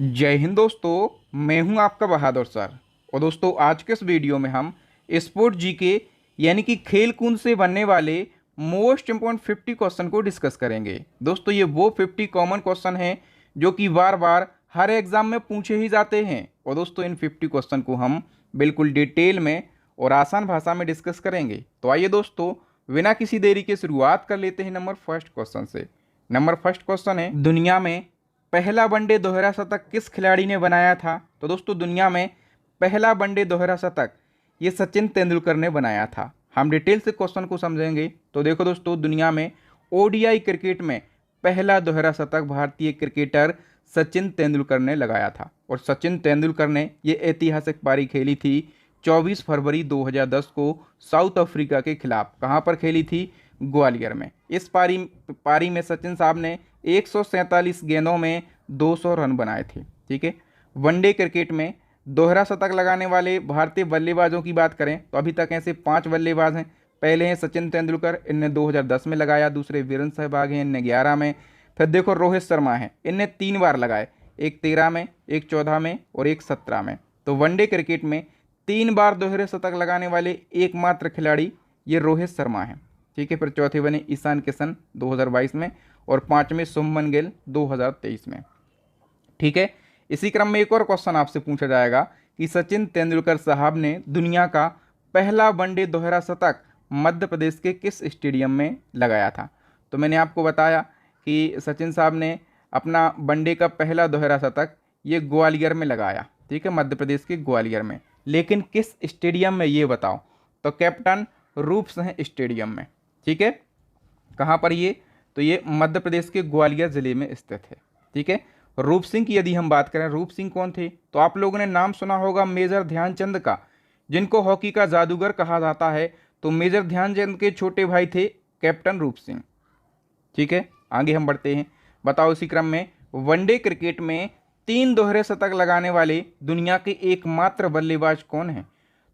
जय हिंद दोस्तों। मैं हूं आपका बहादुर सर। और दोस्तों आज के इस वीडियो में हम स्पोर्ट जीके यानी कि खेल कूद से बनने वाले मोस्ट इम्पोर्टेंट 50 क्वेश्चन को डिस्कस करेंगे। दोस्तों ये वो 50 कॉमन क्वेश्चन हैं जो कि बार बार हर एग्जाम में पूछे ही जाते हैं। और दोस्तों इन 50 क्वेश्चन को हम बिल्कुल डिटेल में और आसान भाषा में डिस्कस करेंगे। तो आइए दोस्तों बिना किसी देरी के शुरुआत कर लेते हैं नंबर फर्स्ट क्वेश्चन से। नंबर फर्स्ट क्वेश्चन है, दुनिया में पहला वनडे दोहरा शतक किस खिलाड़ी ने बनाया था? तो दोस्तों दुनिया में पहला वनडे दोहरा शतक ये सचिन तेंदुलकर ने बनाया था। हम डिटेल से क्वेश्चन को समझेंगे। तो देखो दोस्तों दुनिया में ओडीआई क्रिकेट में पहला दोहरा शतक भारतीय क्रिकेटर सचिन तेंदुलकर ने लगाया था। और सचिन तेंदुलकर ने ये ऐतिहासिक पारी खेली थी 24 फरवरी 2010 को साउथ अफ्रीका के खिलाफ। कहाँ पर खेली थी? ग्वालियर में। इस पारी में सचिन साहब ने 147 गेंदों में 200 रन बनाए थे। ठीक है। वनडे क्रिकेट में दोहरा शतक लगाने वाले भारतीय बल्लेबाजों की बात करें तो अभी तक ऐसे 5 बल्लेबाज हैं। पहले हैं सचिन तेंदुलकर, इनने 2010 में लगाया। दूसरे वीरेंद्र सहवाग हैं, इनने 11 में। फिर देखो रोहित शर्मा है, इनने 3 बार लगाए, एक 13 में, एक 14 में और एक 17 में। तो वनडे क्रिकेट में 3 बार दोहरे शतक लगाने वाले एकमात्र खिलाड़ी ये रोहित शर्मा है। ठीक है। फिर चौथे बने ईशान किशन 2022 में और 5वें शुभमन गिल 2023 में। ठीक है। इसी क्रम में एक और क्वेश्चन आपसे पूछा जाएगा कि सचिन तेंदुलकर साहब ने दुनिया का पहला वनडे दोहरा शतक मध्य प्रदेश के किस स्टेडियम में लगाया था? तो मैंने आपको बताया कि सचिन साहब ने अपना वनडे का पहला दोहरा शतक ये ग्वालियर में लगाया। ठीक है, मध्य प्रदेश के ग्वालियर में। लेकिन किस स्टेडियम में ये बताओ? तो कैप्टन रूप सिंह स्टेडियम में। ठीक है। कहाँ पर ये? तो ये मध्य प्रदेश के ग्वालियर जिले में स्थित है। ठीक है। रूप सिंह की यदि हम बात करें, रूप सिंह कौन थे? तो आप लोगों ने नाम सुना होगा मेजर ध्यानचंद का, जिनको हॉकी का जादूगर कहा जाता है। तो मेजर ध्यानचंद के छोटे भाई थे कैप्टन रूप सिंह। ठीक है। आगे हम बढ़ते हैं। बताओ इसी क्रम में वनडे क्रिकेट में 3 दोहरे शतक लगाने वाले दुनिया के एकमात्र बल्लेबाज कौन है?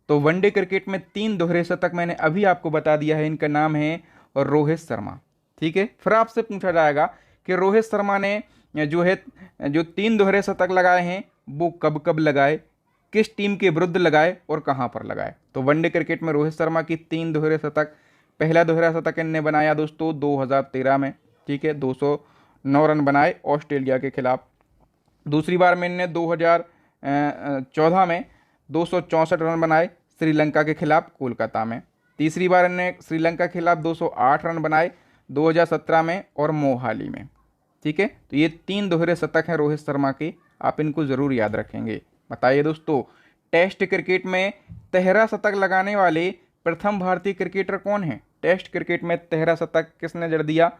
तो वनडे क्रिकेट में 3 दोहरे शतक मैंने अभी आपको बता दिया है, इनका नाम है रोहित शर्मा। ठीक है। फिर आपसे पूछा जाएगा कि रोहित शर्मा ने जो 3 दोहरे शतक लगाए हैं वो कब कब लगाए, किस टीम के विरुद्ध लगाए और कहां पर लगाए? तो वनडे क्रिकेट में रोहित शर्मा की 3 दोहरे शतक, पहला दोहरा शतक इनने बनाया दोस्तों 2013 में। ठीक है, 209 रन बनाए ऑस्ट्रेलिया के खिलाफ। दूसरी बार में इनने 2014 में 264 रन बनाए श्रीलंका के खिलाफ कोलकाता में। तीसरी बार इन्हें श्रीलंका के खिलाफ 208 रन बनाए 2017 में और मोहाली में। ठीक है। तो ये 3 दोहरे शतक हैं रोहित शर्मा के, आप इनको जरूर याद रखेंगे। बताइए दोस्तों टेस्ट क्रिकेट में तिहरा शतक लगाने वाले प्रथम भारतीय क्रिकेटर कौन है? टेस्ट क्रिकेट में तिहरा शतक किसने जड़ दिया?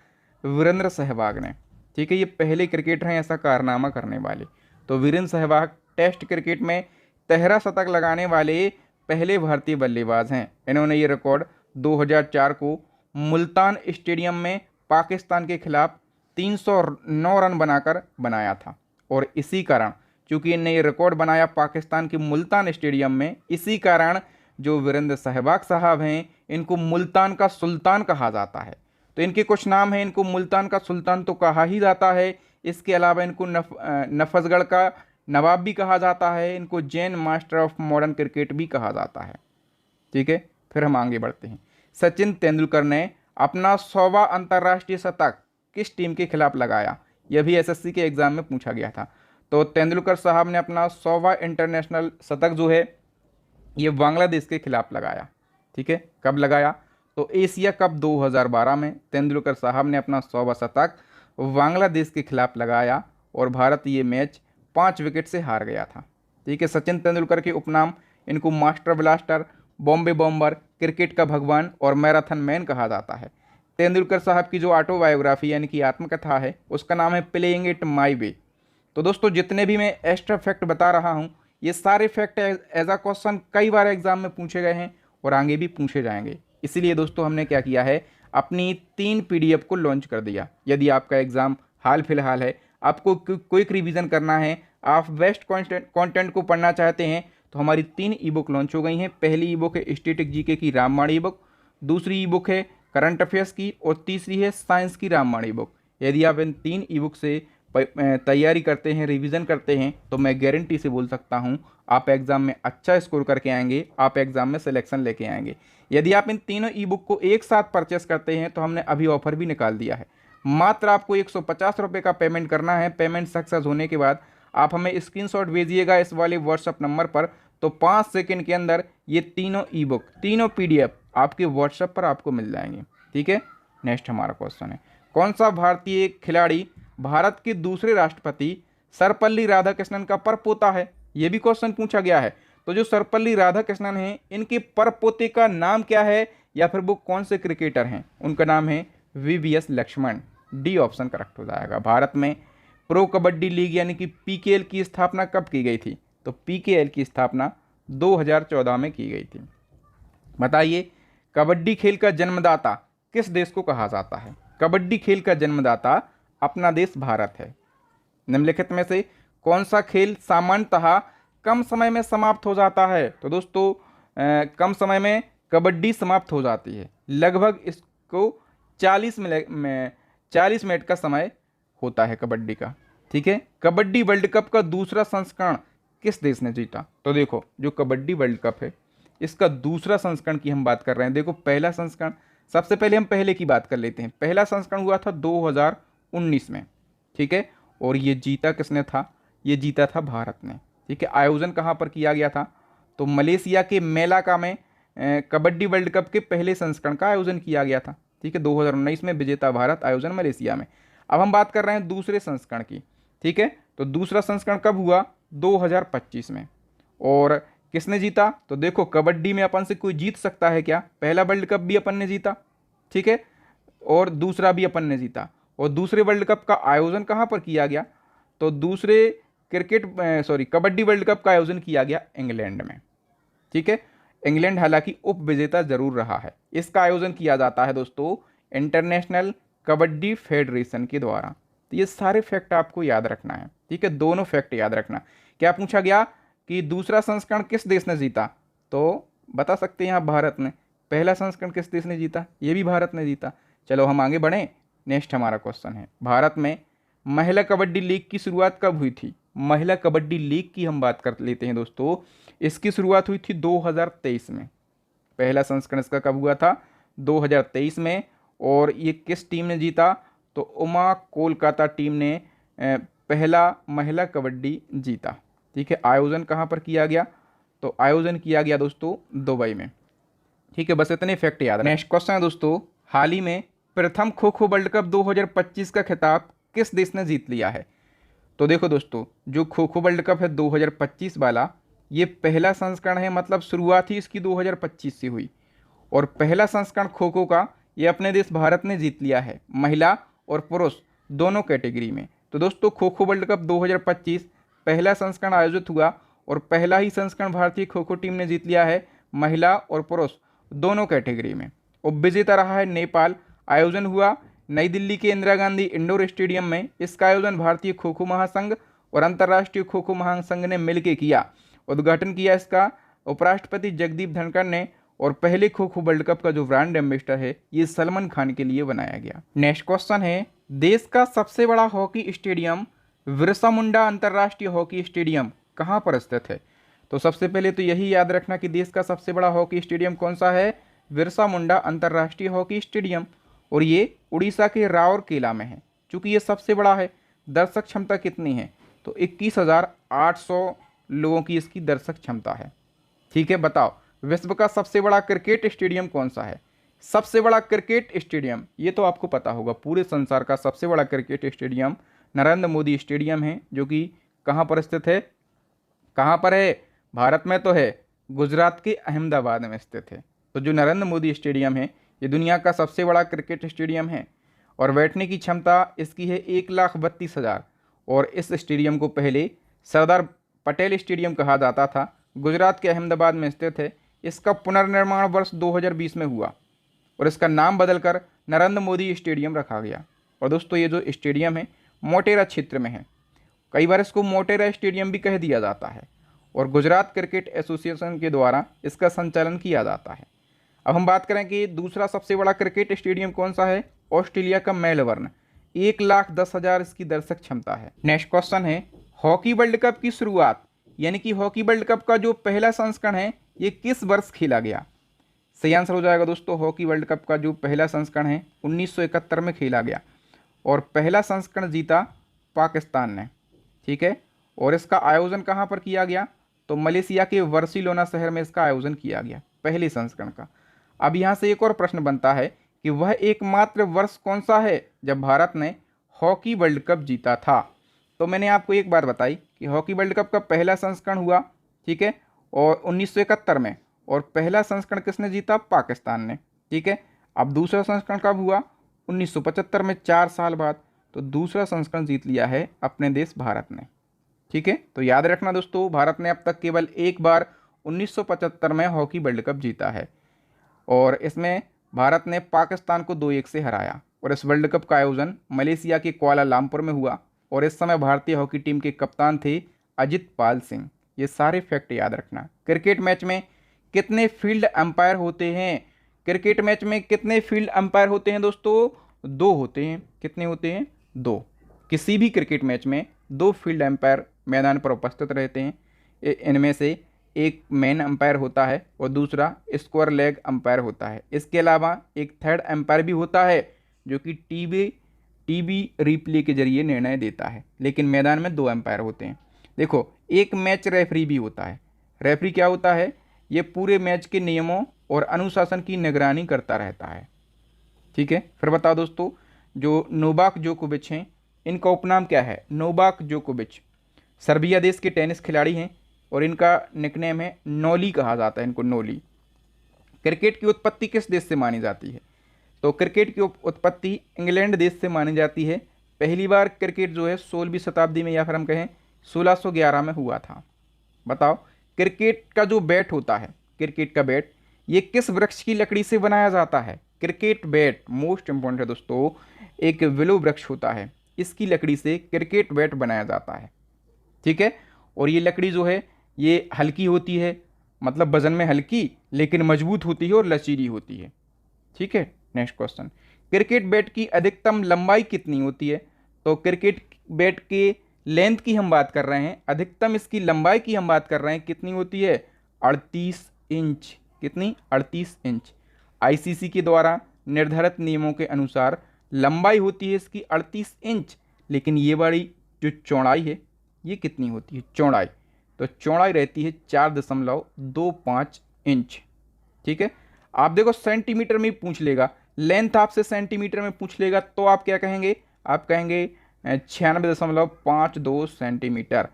वीरेंद्र सहवाग ने। ठीक है, ये पहले क्रिकेटर हैं ऐसा कारनामा करने वाले। तो वीरेंद्र सहवाग टेस्ट क्रिकेट में तिहरा शतक लगाने वाले पहले भारतीय बल्लेबाज हैं। इन्होंने ये रिकॉर्ड 2004 को मुल्तान स्टेडियम में पाकिस्तान के खिलाफ 309 रन बनाकर बनाया था। और इसी कारण, चूंकि इन्हें ये रिकॉर्ड बनाया पाकिस्तान के मुल्तान स्टेडियम में, इसी कारण जो वीरेंद्र सहवाग साहब हैं इनको मुल्तान का सुल्तान कहा जाता है। तो इनके कुछ नाम हैं, इनको मुल्तान का सुल्तान तो कहा ही जाता है, इसके अलावा इनको नफजगढ़ का नवाब भी कहा जाता है, इनको Jain master of modern cricket भी कहा जाता है। ठीक है। फिर हम आगे बढ़ते हैं। सचिन तेंदुलकर ने अपना 100वां अंतर्राष्ट्रीय शतक किस टीम के खिलाफ लगाया? यह भी एसएससी के एग्जाम में पूछा गया था। तो तेंदुलकर साहब ने अपना 100वां इंटरनेशनल शतक जो है ये बांग्लादेश के खिलाफ लगाया। ठीक है। कब लगाया? तो एशिया कप 2012 में तेंदुलकर साहब ने अपना 100वां शतक बांग्लादेश के खिलाफ लगाया और भारत ये मैच 5 विकेट से हार गया था। ठीक है। सचिन तेंदुलकर के उपनाम, इनको master blaster, Bombay bomber, cricket का भगवान और मैराथन मैन कहा जाता है। तेंदुलकर साहब की जो ऑटोबायोग्राफी यानी कि आत्मकथा है उसका नाम है प्लेइंग इट माई वे। तो दोस्तों जितने भी मैं एक्स्ट्रा फैक्ट बता रहा हूँ ये सारे फैक्ट एज अ क्वेश्चन कई बार एग्जाम में पूछे गए हैं और आगे भी पूछे जाएंगे। इसीलिए दोस्तों हमने क्या किया है, अपनी 3 पीडीएफ को लॉन्च कर दिया। यदि आपका एग्जाम हाल फिलहाल है, आपको क्विक रिवीजन करना है, आप बेस्ट कंटेंट को पढ़ना चाहते हैं, तो हमारी 3 ई बुक लॉन्च हो गई हैं। पहली ई बुक है स्टैटिक जीके की रामबाण ई बुक, दूसरी ई बुक है करंट अफेयर्स की और तीसरी है साइंस की रामबाण ई बुक। यदि आप इन 3 ई बुक से तैयारी करते हैं, रिवीजन करते हैं, तो मैं गारंटी से बोल सकता हूं आप एग्ज़ाम में अच्छा स्कोर करके आएंगे, आप एग्ज़ाम में सिलेक्शन लेके आएंगे। यदि आप इन तीनों ई बुक को एक साथ परचेस करते हैं तो हमने अभी ऑफर भी निकाल दिया है। मात्र आपको 150 रुपये का पेमेंट करना है। पेमेंट सक्सेस होने के बाद आप हमें स्क्रीनशॉट भेजिएगा इस वाले व्हाट्सअप नंबर पर, तो 5 सेकंड के अंदर ये तीनों ई बुक, तीनों PDF आपके व्हाट्सएप पर आपको मिल जाएंगे। ठीक है, नेक्स्ट हमारा क्वेश्चन है, कौन सा भारतीय खिलाड़ी भारत के दूसरे राष्ट्रपति सर्वपल्ली राधाकृष्णन का परपोता है? ये भी क्वेश्चन पूछा गया है। तो जो सर्वपल्ली राधाकृष्णन हैं, इनके परपोते का नाम क्या है, या फिर वो कौन से क्रिकेटर हैं? उनका नाम है VVS Laxman. D option correct हो जाएगा। भारत में प्रो कबड्डी लीग यानी कि PKL की स्थापना कब की गई थी? तो PKL की स्थापना 2014 में की गई थी। बताइए, कबड्डी खेल का जन्मदाता किस देश को कहा जाता है? कबड्डी खेल का जन्मदाता अपना देश भारत है। निम्नलिखित में से कौन सा खेल सामान्यतः कम समय में समाप्त हो जाता है? तो दोस्तों कम समय में कबड्डी समाप्त हो जाती है। लगभग इसको 40 मिनट का समय होता है कबड्डी का। ठीक है, कबड्डी वर्ल्ड कप का दूसरा संस्करण किस देश ने जीता? तो देखो, जो कबड्डी वर्ल्ड कप है इसका दूसरा संस्करण की हम बात कर रहे हैं। देखो, पहला संस्करण, सबसे पहले हम पहले की बात कर लेते हैं। पहला संस्करण हुआ था 2019 में। ठीक है, और ये जीता किसने था? ये जीता था भारत ने। ठीक है, आयोजन कहाँ पर किया गया था? तो मलेशिया के मेलाका में कबड्डी वर्ल्ड कप के पहले संस्करण का आयोजन किया गया था। ठीक है, 2019 में विजेता भारत, आयोजन मलेशिया में। अब हम बात कर रहे हैं दूसरे संस्करण की। ठीक है, तो दूसरा संस्करण कब हुआ? 2025 में। और किसने जीता? तो देखो, कबड्डी में अपन से कोई जीत सकता है क्या? पहला वर्ल्ड कप भी अपन ने जीता, ठीक है, और दूसरा भी अपन ने जीता। और दूसरे वर्ल्ड कप का आयोजन कहाँ पर किया गया? तो दूसरे कबड्डी वर्ल्ड कप का आयोजन किया गया इंग्लैंड में। ठीक है, इंग्लैंड हालांकि उप विजेता जरूर रहा है। इसका आयोजन किया जाता है दोस्तों इंटरनेशनल कबड्डी फेडरेशन के द्वारा। तो ये सारे फैक्ट आपको याद रखना है। ठीक है, दोनों फैक्ट याद रखना। क्या पूछा गया कि दूसरा संस्करण किस देश ने जीता? तो बता सकते हैं आप, भारत ने। पहला संस्करण किस देश ने जीता? ये भी भारत ने जीता। चलो हम आगे बढ़ें। नेक्स्ट हमारा क्वेश्चन है, भारत में महिला कबड्डी लीग की शुरुआत कब हुई थी? महिला कबड्डी लीग की हम बात कर लेते हैं दोस्तों। इसकी शुरुआत हुई थी 2023 में। पहला संस्करण इसका कब हुआ था? 2023 में। और ये किस टीम ने जीता? तो उमा कोलकाता टीम ने पहला महिला कबड्डी जीता। ठीक है, आयोजन कहाँ पर किया गया? तो आयोजन किया गया दोस्तों दुबई में। ठीक है, बस इतने फैक्ट याद रखें। नेक्स्ट क्वेश्चन है दोस्तों, हाल ही में प्रथम खो खो वर्ल्ड कप 2025 का खिताब किस देश ने जीत लिया है? तो देखो दोस्तों, जो खो खो वर्ल्ड कप है 2025 वाला, ये पहला संस्करण है, मतलब शुरुआत ही इसकी 2025 से हुई। और पहला संस्करण खो खो का ये अपने देश भारत ने जीत लिया है, महिला और पुरुष दोनों कैटेगरी में। तो दोस्तों, खो खो वर्ल्ड कप 2025 पहला संस्करण आयोजित हुआ और पहला ही संस्करण भारतीय खो खो टीम ने जीत लिया है, महिला और पुरुष दोनों कैटेगरी में। उप विजेता रहा है नेपाल। आयोजन हुआ नई दिल्ली के इंदिरा गांधी इंडोर स्टेडियम में। इसका आयोजन भारतीय खो खो महासंघ और अंतर्राष्ट्रीय खो खो महासंघ ने मिलकर किया। उद्घाटन किया इसका उपराष्ट्रपति जगदीप धनखड़ ने। और पहले खो खो वर्ल्ड कप का जो ब्रांड एम्बेसडर है ये सलमान खान के लिए बनाया गया। नेक्स्ट क्वेश्चन है, देश का सबसे बड़ा हॉकी स्टेडियम बिरसा मुंडा अंतर्राष्ट्रीय हॉकी स्टेडियम कहाँ पर स्थित है? तो सबसे पहले तो यही याद रखना कि देश का सबसे बड़ा हॉकी स्टेडियम कौन सा है? बिरसा मुंडा अंतर्राष्ट्रीय हॉकी स्टेडियम। और ये उड़ीसा के राउरकेला में है। चूँकि ये सबसे बड़ा है, दर्शक क्षमता कितनी है? तो 21,800 लोगों की इसकी दर्शक क्षमता है। ठीक है, बताओ विश्व का सबसे बड़ा क्रिकेट स्टेडियम कौन सा है? सबसे बड़ा क्रिकेट स्टेडियम ये तो आपको पता होगा, पूरे संसार का सबसे बड़ा cricket stadium Narendra Modi stadium है, जो कि कहाँ पर स्थित है? कहाँ पर है? भारत में तो है, गुजरात के अहमदाबाद में स्थित है। तो जो नरेंद्र मोदी स्टेडियम है ये दुनिया का सबसे बड़ा क्रिकेट स्टेडियम है। और बैठने की क्षमता इसकी है 1,32,000। और इस स्टेडियम को पहले सरदार पटेल स्टेडियम कहा जाता था, गुजरात के अहमदाबाद में स्थित है। इसका पुनर्निर्माण वर्ष 2020 में हुआ और इसका नाम बदलकर नरेंद्र मोदी स्टेडियम रखा गया। और दोस्तों, ये जो स्टेडियम है मोटेरा क्षेत्र में है। कई बार इसको मोटेरा स्टेडियम भी कह दिया जाता है। और गुजरात क्रिकेट एसोसिएशन के द्वारा इसका संचालन किया जाता है। अब हम बात करें कि दूसरा सबसे बड़ा क्रिकेट स्टेडियम कौन सा है? ऑस्ट्रेलिया का मेलबर्न। 1,10,000 इसकी दर्शक क्षमता है। नेक्स्ट क्वेश्चन है, हॉकी वर्ल्ड कप की शुरुआत यानी कि हॉकी वर्ल्ड कप का जो पहला संस्करण है ये किस वर्ष खेला गया? सही आंसर हो जाएगा दोस्तों, हॉकी वर्ल्ड कप का जो पहला संस्करण है 1971 में खेला गया और पहला संस्करण जीता पाकिस्तान ने। ठीक है, और इसका आयोजन कहाँ पर किया गया? तो मलेशिया के बार्सिलोना शहर में इसका आयोजन किया गया पहले संस्करण का। अब यहाँ से एक और प्रश्न बनता है कि वह एकमात्र वर्ष कौन सा है जब भारत ने हॉकी वर्ल्ड कप जीता था? तो मैंने आपको एक बात बताई कि हॉकी वर्ल्ड कप का पहला संस्करण हुआ, ठीक है, और 1971 में, और पहला संस्करण किसने जीता? पाकिस्तान ने। ठीक है, अब दूसरा संस्करण कब हुआ? 1975 में, 4 साल बाद। तो दूसरा संस्करण जीत लिया है अपने देश भारत ने। ठीक है, तो याद रखना दोस्तों, भारत ने अब तक केवल एक बार 1975 में हॉकी वर्ल्ड कप जीता है और इसमें भारत ने पाकिस्तान को 2-1 से हराया और इस वर्ल्ड कप का आयोजन मलेशिया के कुआलालंपुर में हुआ और इस समय भारतीय हॉकी टीम के कप्तान थे अजित पाल सिंह। ये सारे फैक्ट याद रखना। क्रिकेट मैच में कितने फील्ड अंपायर होते हैं? क्रिकेट मैच में कितने फील्ड अंपायर होते हैं दोस्तों? 2 होते हैं। कितने होते हैं? 2। किसी भी क्रिकेट मैच में 2 फील्ड अंपायर मैदान पर उपस्थित रहते हैं। इनमें से एक मेन अंपायर होता है और दूसरा स्क्वायर लेग अंपायर होता है। इसके अलावा एक थर्ड अंपायर भी होता है जो कि टीवी रिप्ले के जरिए निर्णय देता है, लेकिन मैदान में 2 अंपायर होते हैं। देखो, एक मैच रेफरी भी होता है। रेफरी क्या होता है? ये पूरे मैच के नियमों और अनुशासन की निगरानी करता रहता है। ठीक है, फिर बताओ दोस्तों, जो नोवाक जोकोविच हैं इनका उपनाम क्या है? नोवाक जोकोविच सर्बिया देश के टेनिस खिलाड़ी हैं और इनका निकनेम है नोली, कहा जाता है इनको नोली। क्रिकेट की उत्पत्ति किस देश से मानी जाती है? तो क्रिकेट की उत्पत्ति इंग्लैंड देश से मानी जाती है। पहली बार क्रिकेट जो है 16वीं शताब्दी में या फिर हम कहें 1611 में हुआ था। बताओ, क्रिकेट का जो बैट होता है, क्रिकेट का बैट, ये किस वृक्ष की लकड़ी से बनाया जाता है? क्रिकेट बैट मोस्ट इंपॉर्टेंट है दोस्तों, एक विलो वृक्ष होता है, इसकी लकड़ी से क्रिकेट बैट बनाया जाता है। ठीक है, और ये लकड़ी जो है ये हल्की होती है, मतलब वजन में हल्की, लेकिन मजबूत होती है और लचीली होती है। ठीक है, नेक्स्ट क्वेश्चन, क्रिकेट बैट की अधिकतम लंबाई कितनी होती है? तो क्रिकेट बैट के लेंथ की हम बात कर रहे हैं, अधिकतम इसकी लंबाई की हम बात कर रहे हैं, कितनी होती है? 38 इंच। कितनी? 38 इंच। आईसीसी के द्वारा निर्धारित नियमों के अनुसार लंबाई होती है इसकी 38 इंच, लेकिन ये वाली जो चौड़ाई है ये कितनी होती है? चौड़ाई, तो चौड़ाई रहती है 4.25 इंच। ठीक है, आप देखो सेंटीमीटर में पूछ लेगा, लेंथ आपसे सेंटीमीटर में पूछ लेगा तो आप क्या कहेंगे? आप कहेंगे 96.52 सेंटीमीटर,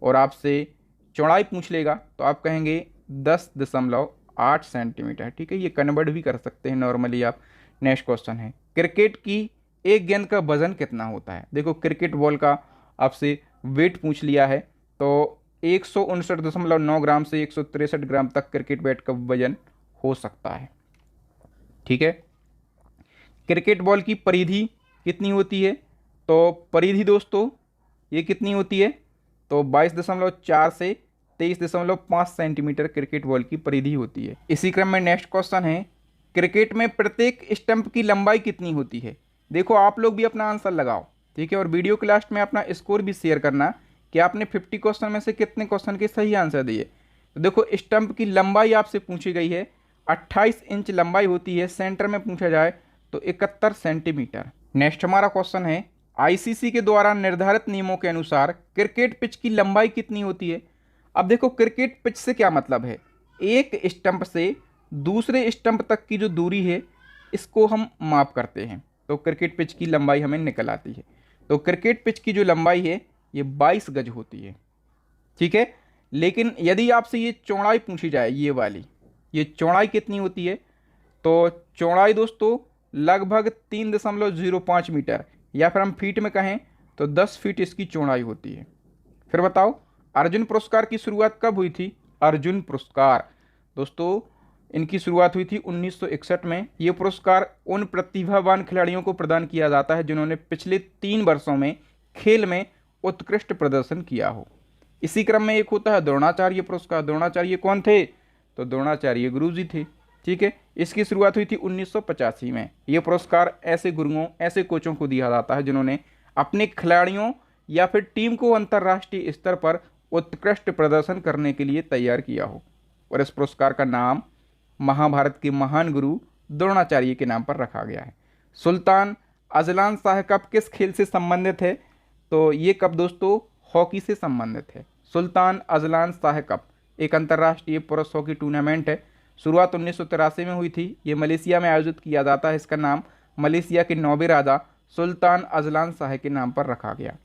और आपसे चौड़ाई पूछ लेगा तो आप कहेंगे 10.8 सेंटीमीटर। ठीक है, ये कन्वर्ट भी कर सकते हैं नॉर्मली आप। नेक्स्ट क्वेश्चन है, क्रिकेट की एक गेंद का वजन कितना होता है? देखो, क्रिकेट बॉल का आपसे वेट पूछ लिया है तो 159.9 ग्राम से 163 ग्राम तक क्रिकेट बैट का वजन हो सकता है। ठीक है, क्रिकेट बॉल की परिधि कितनी होती है? तो परिधि दोस्तों ये कितनी होती है? तो 22.4 से 23.5 सेंटीमीटर क्रिकेट बॉल की परिधि होती है। इसी क्रम में नेक्स्ट क्वेश्चन है, क्रिकेट में प्रत्येक स्टंप की लंबाई कितनी होती है? देखो, आप लोग भी अपना आंसर लगाओ। ठीक है, और वीडियो के लास्ट में अपना स्कोर भी शेयर करना कि आपने 50 क्वेश्चन में से कितने क्वेश्चन के सही आंसर दिए। तो देखो, स्टंप की लंबाई आपसे पूछी गई है, 28 इंच लंबाई होती है। सेंटर में पूछा जाए तो 71 सेंटीमीटर। नेक्स्ट हमारा क्वेश्चन है, आईसीसी के द्वारा निर्धारित नियमों के अनुसार क्रिकेट पिच की लंबाई कितनी होती है? अब देखो, क्रिकेट पिच से क्या मतलब है? एक स्टंप से दूसरे स्टंप तक की जो दूरी है इसको हम माप करते हैं, तो क्रिकेट पिच की लंबाई हमें निकल आती है। तो क्रिकेट पिच की जो लंबाई है ये 22 गज होती है। ठीक है, लेकिन यदि आपसे ये चौड़ाई पूछी जाए, ये वाली, ये चौड़ाई कितनी होती है? तो चौड़ाई दोस्तों लगभग 3.05 मीटर, या फिर हम फीट में कहें तो 10 फीट इसकी चौड़ाई होती है। फिर बताओ, अर्जुन पुरस्कार की शुरुआत कब हुई थी? अर्जुन पुरस्कार दोस्तों इनकी शुरुआत हुई थी 1961 में। ये पुरस्कार उन प्रतिभावान खिलाड़ियों को प्रदान किया जाता है जिन्होंने पिछले 3 वर्षों में खेल में उत्कृष्ट प्रदर्शन किया हो। इसी क्रम में एक होता है द्रोणाचार्य पुरस्कार। द्रोणाचार्य कौन थे? तो द्रोणाचार्य गुरुजी थे। ठीक है, इसकी शुरुआत हुई थी 1985 में। ये पुरस्कार ऐसे गुरुओं, ऐसे कोचों को दिया जाता है जिन्होंने अपने खिलाड़ियों या फिर टीम को अंतर्राष्ट्रीय स्तर पर उत्कृष्ट प्रदर्शन करने के लिए तैयार किया हो। और इस पुरस्कार का नाम महाभारत के महान गुरु द्रोणाचार्य के नाम पर रखा गया है। सुल्तान अजलान शाह कप किस खेल से संबंधित है? तो ये कप दोस्तों हॉकी से संबंधित है। सुल्तान अजलान शाह कप एक अंतर्राष्ट्रीय पुरुष हॉकी टूर्नामेंट है। शुरुआत 1983 में हुई थी। ये मलेशिया में आयोजित किया जाता है। इसका नाम मलेशिया के 9वें राजा सुल्तान अजलान शाह के नाम पर रखा गया।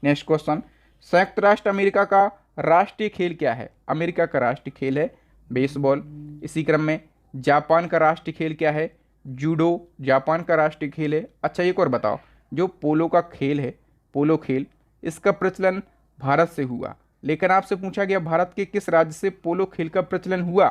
नेक्स्ट क्वेश्चन, संयुक्त राष्ट्र अमेरिका का राष्ट्रीय खेल क्या है? अमेरिका का राष्ट्रीय खेल है बेसबॉल। इसी क्रम में जापान का राष्ट्रीय खेल क्या है? जूडो जापान का राष्ट्रीय खेल है। अच्छा एक और बताओ, जो पोलो का खेल है, पोलो खेल, इसका प्रचलन भारत से हुआ, लेकिन आपसे पूछा गया भारत के किस राज्य से पोलो खेल का प्रचलन हुआ?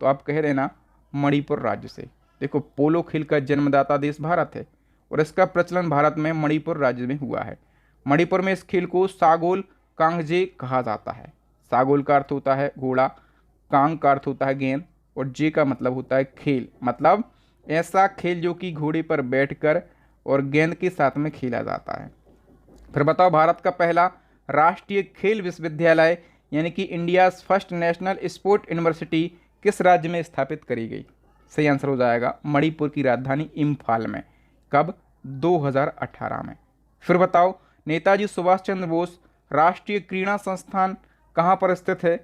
तो आप कह देना मणिपुर राज्य से। देखो पोलो खेल का जन्मदाता देश भारत है और इसका प्रचलन भारत में मणिपुर राज्य में हुआ है। मणिपुर में इस खेल को सागोल कांगजे कहा जाता है। सागोल का अर्थ होता है घोड़ा, कांग का अर्थ होता है गेंद और जे का मतलब होता है खेल, मतलब ऐसा खेल जो कि घोड़े पर बैठकर और गेंद के साथ में खेला जाता है। फिर बताओ भारत का पहला राष्ट्रीय खेल विश्वविद्यालय यानी कि India's first national sport university किस राज्य में स्थापित करी गई? सही आंसर हो जाएगा मणिपुर की राजधानी इम्फाल में। कब? 2018 में। फिर बताओ नेताजी सुभाष चंद्र बोस राष्ट्रीय क्रीड़ा संस्थान कहाँ पर स्थित है?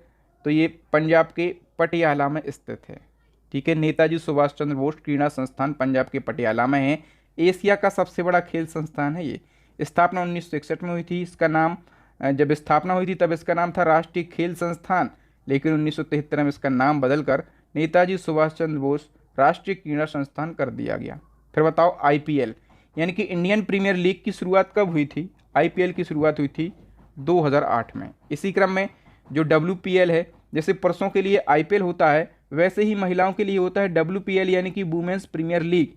तो ये पंजाब के पटियाला में स्थित है। ठीक है, नेताजी सुभाष चंद्र बोस क्रीड़ा संस्थान पंजाब के पटियाला में है। एशिया का सबसे बड़ा खेल संस्थान है ये। स्थापना 1961 में हुई थी। इसका नाम जब स्थापना हुई थी तब इसका नाम था राष्ट्रीय खेल संस्थान, लेकिन 1973 में इसका नाम बदलकर नेताजी सुभाष चंद्र बोस राष्ट्रीय क्रीड़ा संस्थान कर दिया गया। फिर बताओ आईपीएल यानी कि इंडियन प्रीमियर लीग की शुरुआत कब हुई थी? आईपीएल की शुरुआत हुई थी 2008 में। इसी क्रम में जो डब्ल्यूपीएल है, जैसे पुरुषों के लिए आईपीएल होता है वैसे ही महिलाओं के लिए होता है डब्ल्यूपीएल यानी कि वुमेन्स प्रीमियर लीग,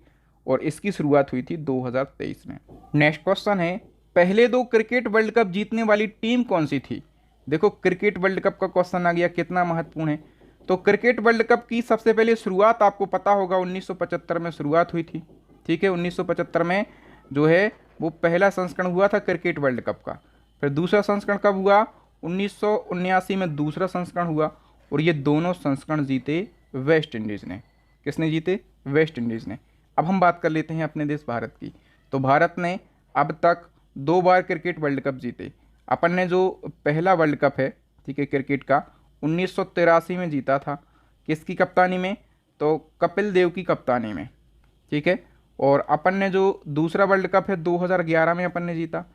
और इसकी शुरुआत हुई थी 2023 में। नेक्स्ट क्वेश्चन है पहले 2 क्रिकेट वर्ल्ड कप जीतने वाली टीम कौन सी थी? देखो क्रिकेट वर्ल्ड कप का क्वेश्चन आ गया, कितना महत्वपूर्ण है। तो क्रिकेट वर्ल्ड कप की सबसे पहले शुरुआत आपको पता होगा 1975 में शुरुआत हुई थी। ठीक है, 1975 में जो है वो पहला संस्करण हुआ था क्रिकेट वर्ल्ड कप का। फिर दूसरा संस्करण कब हुआ? 1979 में दूसरा संस्करण हुआ, और ये दोनों संस्करण जीते वेस्ट इंडीज़ ने। किसने जीते? वेस्ट इंडीज़ ने। अब हम बात कर लेते हैं अपने देश भारत की। तो भारत ने अब तक 2 बार क्रिकेट वर्ल्ड कप जीते। अपन ने जो पहला वर्ल्ड कप है, ठीक है, क्रिकेट का 1983 में जीता था। किसकी कप्तानी में? तो कपिल देव की कप्तानी में। ठीक है, और अपन ने जो दूसरा वर्ल्ड कप है 2011 में अपन ने जीता।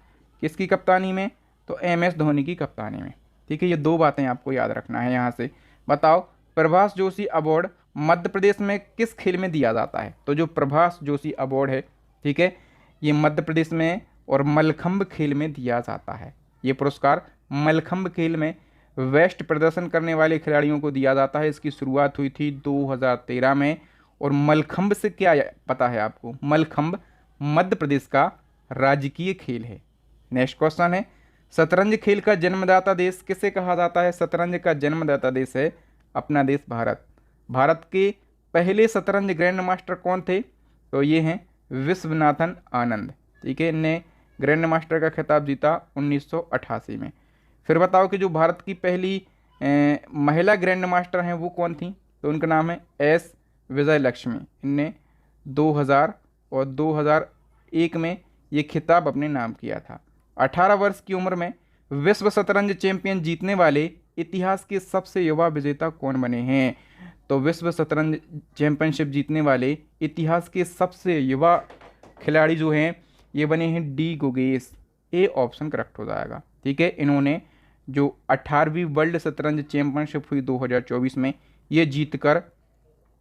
किसकी कप्तानी में? तो एमएस धोनी की कप्तानी में। ठीक है, ये 2 बातें आपको याद रखना है यहाँ से। बताओ प्रभास जोशी अवार्ड मध्य प्रदेश में किस खेल में दिया जाता है? तो जो प्रभास जोशी अवार्ड है, ठीक है, ये मध्य प्रदेश में और मलखंभ खेल में दिया जाता है। ये पुरस्कार मलखंभ खेल में बेस्ट प्रदर्शन करने वाले खिलाड़ियों को दिया जाता है। इसकी शुरुआत हुई थी 2013 में। और मलखंभ से क्या पता है आपको? मलखंभ मध्य प्रदेश का राजकीय खेल है। नेक्स्ट क्वेश्चन है शतरंज खेल का जन्मदाता देश किसे कहा जाता है? शतरंज का जन्मदाता देश है अपना देश भारत। भारत के पहले शतरंज ग्रैंड मास्टर कौन थे? तो ये हैं विश्वनाथन आनंद। ठीक है, इनने ग्रैंड मास्टर का खिताब जीता 1988 में। फिर बताओ कि जो भारत की पहली महिला ग्रैंड मास्टर हैं वो कौन थी? तो उनका नाम है एस विजय लक्ष्मी। इनने 2000 और 2001 में ये खिताब अपने नाम किया था। 18 वर्ष की उम्र में विश्व शतरंज चैंपियन जीतने वाले इतिहास के सबसे युवा विजेता कौन बने हैं? तो विश्व शतरंज चैंपियनशिप जीतने वाले इतिहास के सबसे युवा खिलाड़ी जो हैं ये बने हैं डी गुगेश। ए ऑप्शन करेक्ट हो जाएगा। ठीक है, इन्होंने जो 18वीं वर्ल्ड शतरंज चैंपियनशिप हुई 2024 में ये जीतकर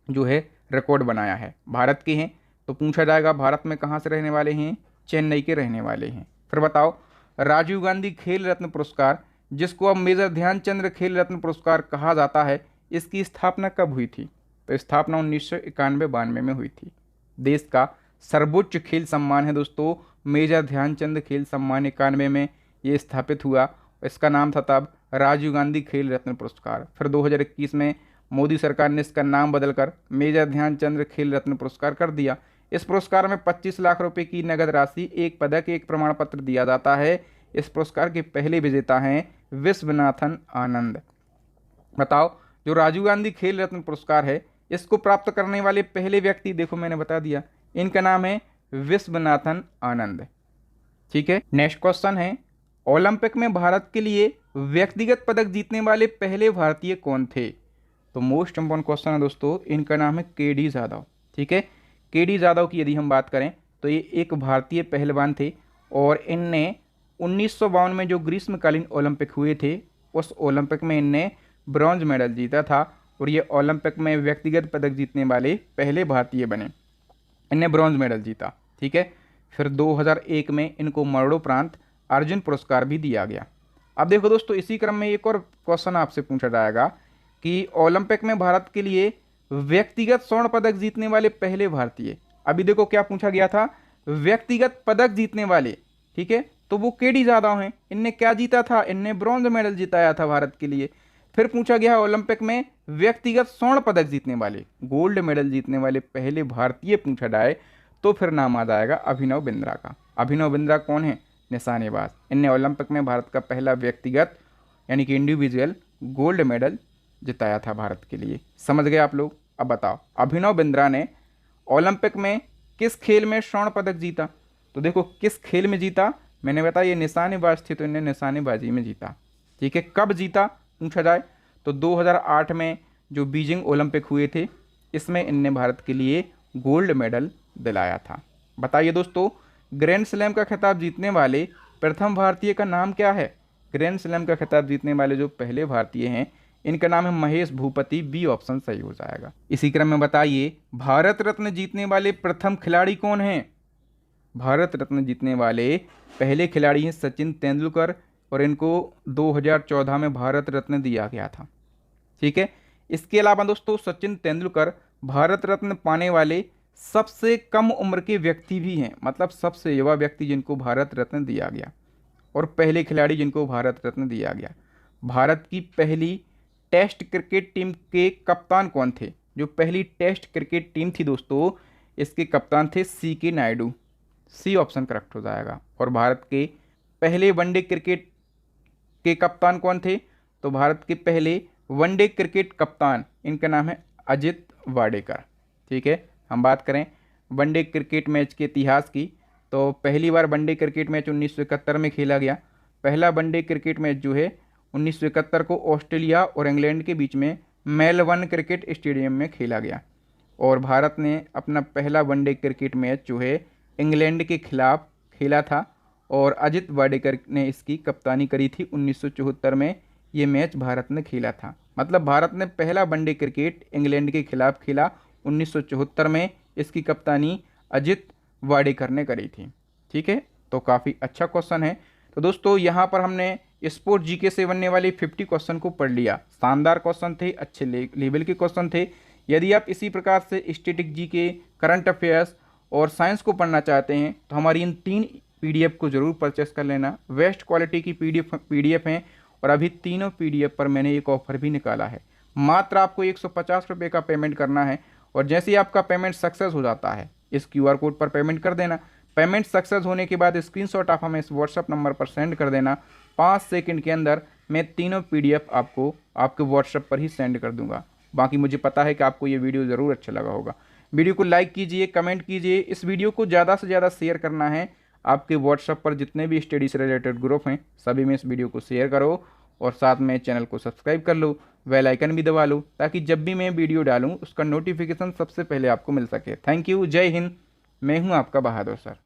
जो है रिकॉर्ड बनाया है। भारत के हैं तो पूछा जाएगा भारत में कहाँ से रहने वाले हैं? चेन्नई के रहने वाले हैं। फिर बताओ राजीव गांधी खेल रत्न पुरस्कार जिसको अब मेजर ध्यानचंद खेल रत्न पुरस्कार कहा जाता है, इसकी स्थापना कब हुई थी? तो स्थापना 1991-92 में हुई थी। देश का सर्वोच्च खेल सम्मान है दोस्तों मेजर ध्यानचंद खेल सम्मान। 91 में ये स्थापित हुआ। इसका नाम था तब राजीव गांधी खेल रत्न पुरस्कार। फिर 2021 में मोदी सरकार ने इसका नाम बदलकर मेजर ध्यानचंद खेल रत्न पुरस्कार कर दिया। इस पुरस्कार में 25 लाख रुपए की नगद राशि, एक पदक, एक प्रमाण पत्र दिया जाता है। इस पुरस्कार के पहले विजेता हैं विश्वनाथन आनंद। बताओ, जो राजीव गांधी खेल रत्न पुरस्कार है, इसको प्राप्त करने वाले पहले व्यक्ति, देखो मैंने बता दिया, इनका नाम है विश्वनाथन आनंद। ठीक है, नेक्स्ट क्वेश्चन है, ओलंपिक में भारत के लिए व्यक्तिगत पदक जीतने वाले पहले भारतीय कौन थे? तो मोस्ट इंपॉर्टेंट क्वेश्चन है दोस्तों, इनका नाम है के.डी. जाधव। ठीक है, के.डी. जाधव की यदि हम बात करें तो ये एक भारतीय पहलवान थे और इनने 1952 में जो ग्रीष्मकालीन ओलंपिक हुए थे, उस ओलंपिक में इनने ब्रॉन्ज मेडल जीता था और ये ओलंपिक में व्यक्तिगत पदक जीतने वाले पहले भारतीय बने। इनने ब्रॉन्ज मेडल जीता। ठीक है, फिर 2001 में इनको मरणोपरांत अर्जुन पुरस्कार भी दिया गया। अब देखो दोस्तों, इसी क्रम में एक और क्वेश्चन आपसे पूछा जाएगा कि ओलंपिक में भारत के लिए व्यक्तिगत स्वर्ण पदक जीतने वाले पहले भारतीय। अभी देखो क्या पूछा गया था, व्यक्तिगत पदक जीतने वाले। ठीक है, तो वो के.डी. जाधव हैं। इनने क्या जीता था? इनने ब्रॉन्ज मेडल जिताया था भारत के लिए। फिर पूछा गया ओलंपिक में व्यक्तिगत स्वर्ण पदक जीतने वाले, गोल्ड मेडल जीतने वाले पहले भारतीय पूछा जाए तो फिर नाम आ जाएगा अभिनव बिंद्रा का। अभिनव बिंद्रा कौन है? निशानेबाज। इनने ओलंपिक में भारत का पहला व्यक्तिगत यानी कि इंडिविजुअल गोल्ड मेडल जिताया था भारत के लिए। समझ गए आप लोग? अब बताओ, अभिनव बिंद्रा ने ओलंपिक में किस खेल में स्वर्ण पदक जीता? तो देखो किस खेल में जीता, मैंने बताया ये निशानेबाज थे तो इन्हें निशानेबाजी में जीता। ठीक है, कब जीता पूछा जाए तो 2008 में जो बीजिंग ओलंपिक हुए थे, इसमें इनने भारत के लिए गोल्ड मेडल दिलाया था। बताइए दोस्तों, ग्रैंड स्लैम का खिताब जीतने वाले प्रथम भारतीय का नाम क्या है? ग्रैंड स्लैम का खिताब जीतने वाले जो पहले भारतीय हैं, इनका नाम है महेश भूपति। बी ऑप्शन सही हो जाएगा। इसी क्रम में बताइए, भारत रत्न जीतने वाले प्रथम खिलाड़ी कौन हैं? भारत रत्न जीतने वाले पहले खिलाड़ी हैं सचिन तेंदुलकर और इनको 2014 में भारत रत्न दिया गया था। ठीक है, इसके अलावा दोस्तों सचिन तेंदुलकर भारत रत्न पाने वाले सबसे कम उम्र के व्यक्ति भी हैं, मतलब सबसे युवा व्यक्ति जिनको भारत रत्न दिया गया और पहले खिलाड़ी जिनको भारत रत्न दिया गया। भारत की पहली टेस्ट क्रिकेट टीम के कप्तान कौन थे? जो पहली टेस्ट क्रिकेट टीम थी दोस्तों, इसके कप्तान थे C.K. Naidu. C option correct हो जाएगा। और भारत के पहले वनडे क्रिकेट के कप्तान कौन थे? तो भारत के पहले वनडे क्रिकेट कप्तान, इनका नाम है अजित वाडेकर। ठीक है, हम बात करें वनडे क्रिकेट मैच के इतिहास की तो पहली बार वनडे क्रिकेट मैच 1971 में खेला गया। पहला वनडे क्रिकेट मैच जो है 1971 को ऑस्ट्रेलिया और इंग्लैंड के बीच में मेलबर्न क्रिकेट स्टेडियम में खेला गया और भारत ने अपना पहला वनडे क्रिकेट मैच जो है इंग्लैंड के खिलाफ खेला था और अजित वाडेकर ने इसकी कप्तानी करी थी। 1974 में ये मैच भारत ने खेला था। मतलब भारत ने पहला वनडे क्रिकेट इंग्लैंड के खिलाफ खेला 1974 में। इसकी कप्तानी अजित वाडेकर ने करी थी। ठीक है, तो काफ़ी अच्छा क्वेश्चन है। तो दोस्तों यहाँ पर हमने स्पोर्ट जीके से बनने वाले 50 क्वेश्चन को पढ़ लिया। शानदार क्वेश्चन थे, अच्छे लेवल के क्वेश्चन थे। यदि आप इसी प्रकार से स्टैटिक जीके, करंट अफेयर्स और साइंस को पढ़ना चाहते हैं तो हमारी इन 3 PDF को ज़रूर परचेस कर लेना। बेस्ट क्वालिटी की PDF हैं और अभी तीनों PDF पर मैंने एक ऑफर भी निकाला है। मात्र आपको 150 रुपये का पेमेंट करना है और जैसे ही आपका पेमेंट सक्सेस हो जाता है इस QR कोड पर पेमेंट कर देना। पेमेंट सक्सेस होने के बाद स्क्रीनशॉट आप हमें इस व्हाट्सअप नंबर पर सेंड कर देना। 5 सेकंड के अंदर मैं तीनों PDF आपको आपके व्हाट्सएप पर ही सेंड कर दूंगा। बाकी मुझे पता है कि आपको ये वीडियो ज़रूर अच्छा लगा होगा। वीडियो को लाइक कीजिए, कमेंट कीजिए। इस वीडियो को ज़्यादा से ज़्यादा शेयर करना है। आपके व्हाट्सएप पर जितने भी स्टडी से रिलेटेड ग्रुप हैं सभी में इस वीडियो को शेयर करो और साथ में चैनल को सब्सक्राइब कर लो, बेल आइकन भी दबा लो ताकि जब भी मैं वीडियो डालूँ उसका नोटिफिकेशन सबसे पहले आपको मिल सके। थैंक यू, जय हिंद। मैं हूँ आपका बहादुर सर।